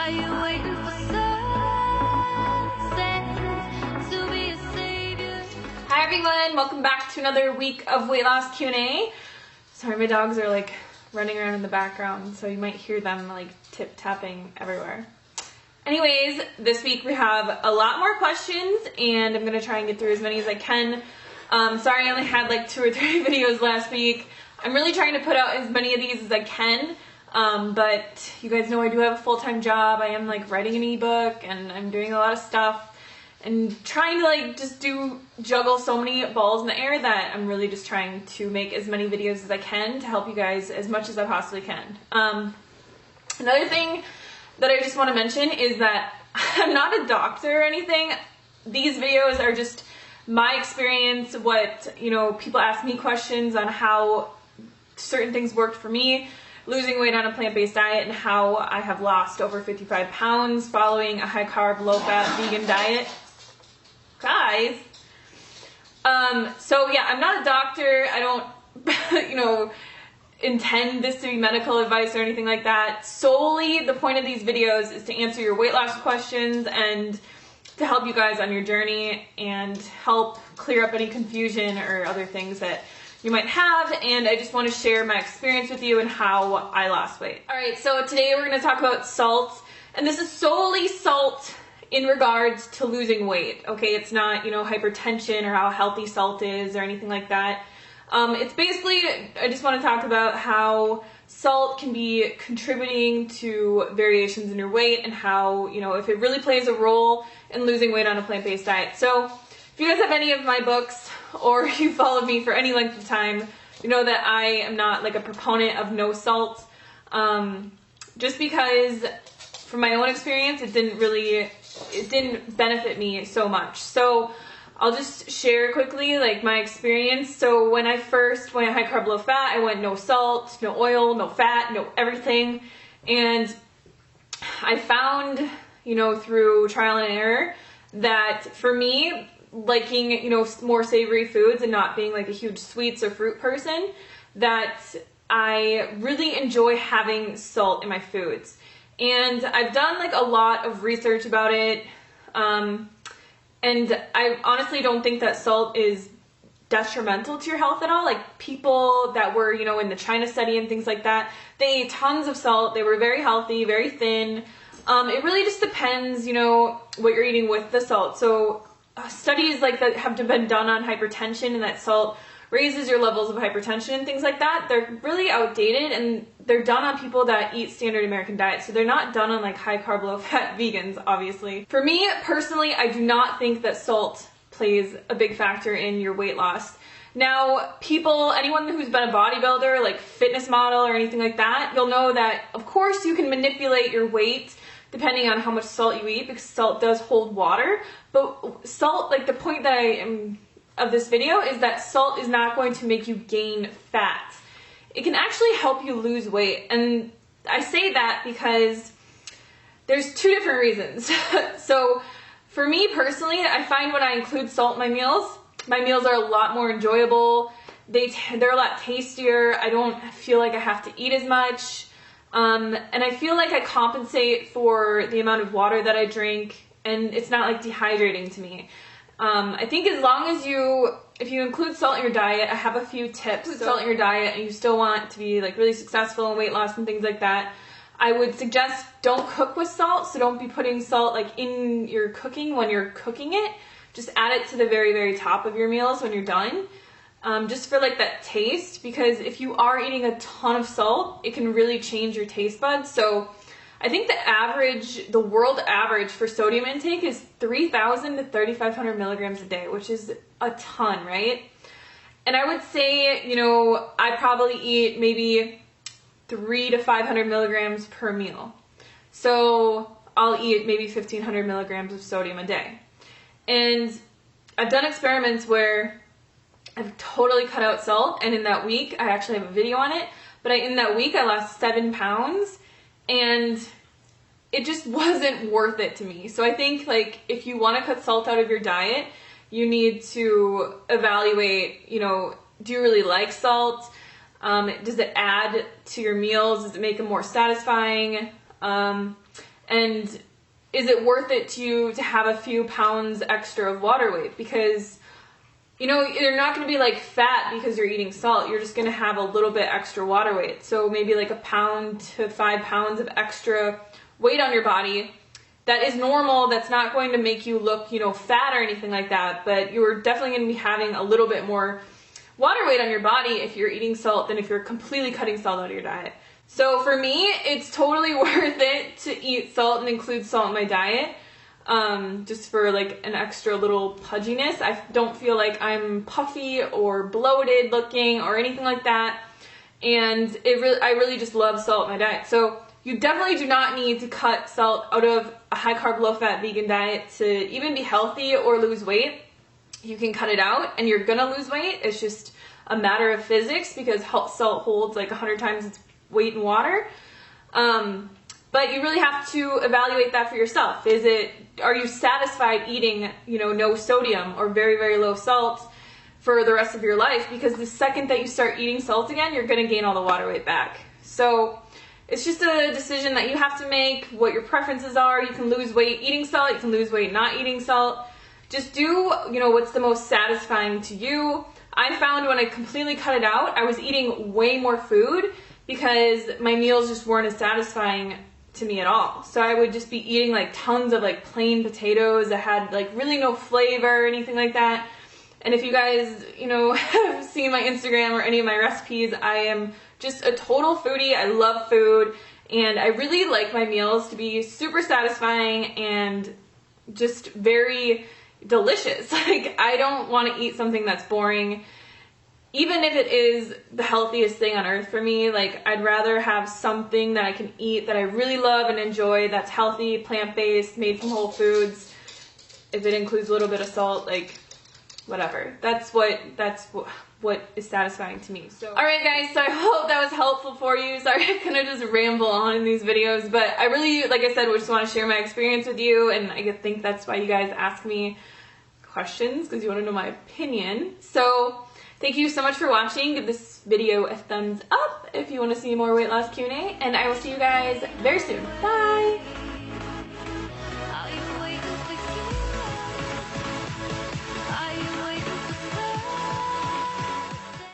Are you waiting for sunset to be a savior? Hi everyone, welcome back to another week of weight loss Q&A. Sorry, my dogs are like running around in the background, so you might hear them like tip-tapping everywhere. Anyways, this week we have a lot more questions and I'm gonna try and get through as many as I can. Sorry I only had like 2 or 3 videos last week. I'm really trying to put out as many of these as I can. But you guys know I do have a full-time job. I am like writing an ebook and I'm doing a lot of stuff and trying to like just juggle so many balls in the air that I'm really just trying to make as many videos as I can to help you guys as much as I possibly can. Another thing that I just want to mention is that I'm not a doctor or anything. These videos are just my experience, what, you know, people ask me questions on how certain things worked for me, losing weight on a plant-based diet, and how I have lost over 55 pounds following a high-carb, low-fat vegan diet. Guys. So yeah, I'm not a doctor. I don't, you know, intend this to be medical advice or anything like that. Solely the point of these videos is to answer your weight loss questions and to help you guys on your journey and help clear up any confusion or other things that you might have, and I just want to share my experience with you and how I lost weight. Alright, so today we're going to talk about salt, and this is solely salt in regards to losing weight, okay? It's not, you know, hypertension or how healthy salt is or anything like that. It's basically, I just want to talk about how salt can be contributing to variations in your weight and how, you know, if it really plays a role in losing weight on a plant-based diet. So if you guys have any of my books or you followed me for any length of time, you know that I am not like a proponent of no salt. Just because from my own experience, it didn't benefit me so much. So I'll just share quickly like my experience. So when I first went high carb, low fat, I went no salt, no oil, no fat, no everything. And I found, you know, through trial and error that for me, liking, you know, more savory foods and not being like a huge sweets or fruit person, that I really enjoy having salt in my foods. And I've done like a lot of research about it. And I honestly don't think that salt is detrimental to your health at all. Like people that were, you know, in the China study and things like that, they ate tons of salt. They were very healthy, very thin. It really just depends, you know, what you're eating with the salt. So studies like that have been done on hypertension and that salt raises your levels of hypertension and things like that. They're really outdated and they're done on people that eat standard American diet. So they're not done on like high carb, low fat vegans, obviously. For me personally, I do not think that salt plays a big factor in your weight loss. Now, anyone who's been a bodybuilder, like fitness model or anything like that, you'll know that of course you can manipulate your weight depending on how much salt you eat because salt does hold water. But salt, like the point that I am of this video is that salt is not going to make you gain fat. It can actually help you lose weight. And I say that because there's 2 different reasons. So for me personally, I find when I include salt in my meals are a lot more enjoyable. They're a lot tastier. I don't feel like I have to eat as much. And I feel like I compensate for the amount of water that I drink, and it's not like dehydrating to me. I think as long as if you include salt in your diet, I have a few tips. Salt in your diet and you still want to be like really successful in weight loss and things like that, I would suggest don't cook with salt. So don't be putting salt like in your cooking when you're cooking it. Just add it to the very, very top of your meals when you're done. Just for like that taste, because if you are eating a ton of salt, it can really change your taste buds. So I think the world average for sodium intake is 3,000 to 3,500 milligrams a day, which is a ton, right? And I would say, you know, I probably eat maybe 300 to 500 milligrams per meal. So I'll eat maybe 1,500 milligrams of sodium a day. And I've done experiments where I've totally cut out salt, and in that week, I actually have a video on it, but in that week I lost 7 pounds. And it just wasn't worth it to me. So I think like if you want to cut salt out of your diet, you need to evaluate, you know, do you really like salt? Does it add to your meals? Does it make them more satisfying? And is it worth it to you to have a few pounds extra of water weight? Because, you know, you're not going to be like fat because you're eating salt. You're just going to have a little bit extra water weight. So maybe like 1 pound to 5 pounds of extra weight on your body. That is normal. That's not going to make you look, you know, fat or anything like that. But you're definitely going to be having a little bit more water weight on your body if you're eating salt than if you're completely cutting salt out of your diet. So for me, it's totally worth it to eat salt and include salt in my diet, just for like an extra little pudginess. I don't feel like I'm puffy or bloated looking or anything like that, and I really just love salt in my diet. So you definitely do not need to cut salt out of a high carb, low fat vegan diet to even be healthy or lose weight. You can cut it out and you're gonna lose weight. It's just a matter of physics because salt holds like 100 times its weight in water. But you really have to evaluate that for yourself. Are you satisfied eating, you know, no sodium or very, very low salt for the rest of your life? Because the second that you start eating salt again, you're gonna gain all the water weight back. So it's just a decision that you have to make, what your preferences are. You can lose weight eating salt, you can lose weight not eating salt. Just do, you know, what's the most satisfying to you. I found when I completely cut it out, I was eating way more food because my meals just weren't as satisfying to me at all. So I would just be eating like tons of like plain potatoes that had like really no flavor or anything like that. And if you guys, you know, have seen my Instagram or any of my recipes, I am just a total foodie. I love food and I really like my meals to be super satisfying and just very delicious. Like, I don't want to eat something that's boring. Even if it is the healthiest thing on earth for me, like, I'd rather have something that I can eat that I really love and enjoy, that's healthy, plant-based, made from whole foods. If it includes a little bit of salt, like, whatever. That's what is satisfying to me. So, alright guys, so I hope that was helpful for you. Sorry I kind of just ramble on in these videos, but I really, like I said, just want to share my experience with you, and I think that's why you guys ask me questions, because you want to know my opinion. So, thank you so much for watching. Give this video a thumbs up if you want to see more weight loss Q&A, and I will see you guys very soon. Bye!